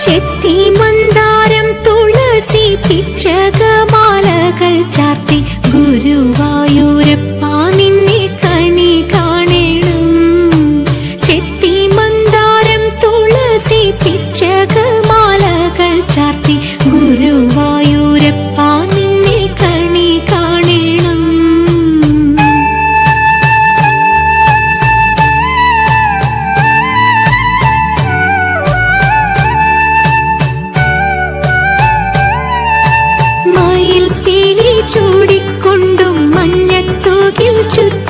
ചെത്തി മന്ദാരം തുളസി പിച്ചകമാലകൾ ചാർത്തി ഗുരുവായൂരപ്പ നിന്നെ കണി കാണണം. ചെത്തി മന്ദാരം തുളസി പിച്ചകമാലകൾ ചാർത്തി ഗുരുവായൂരപ്പ നിന്നെ കണി കാണണം. മയിൽ പീലി ചൂടിക്കൊണ്ടും മഞ്ഞത്തൂകിൽ ചുറ്റും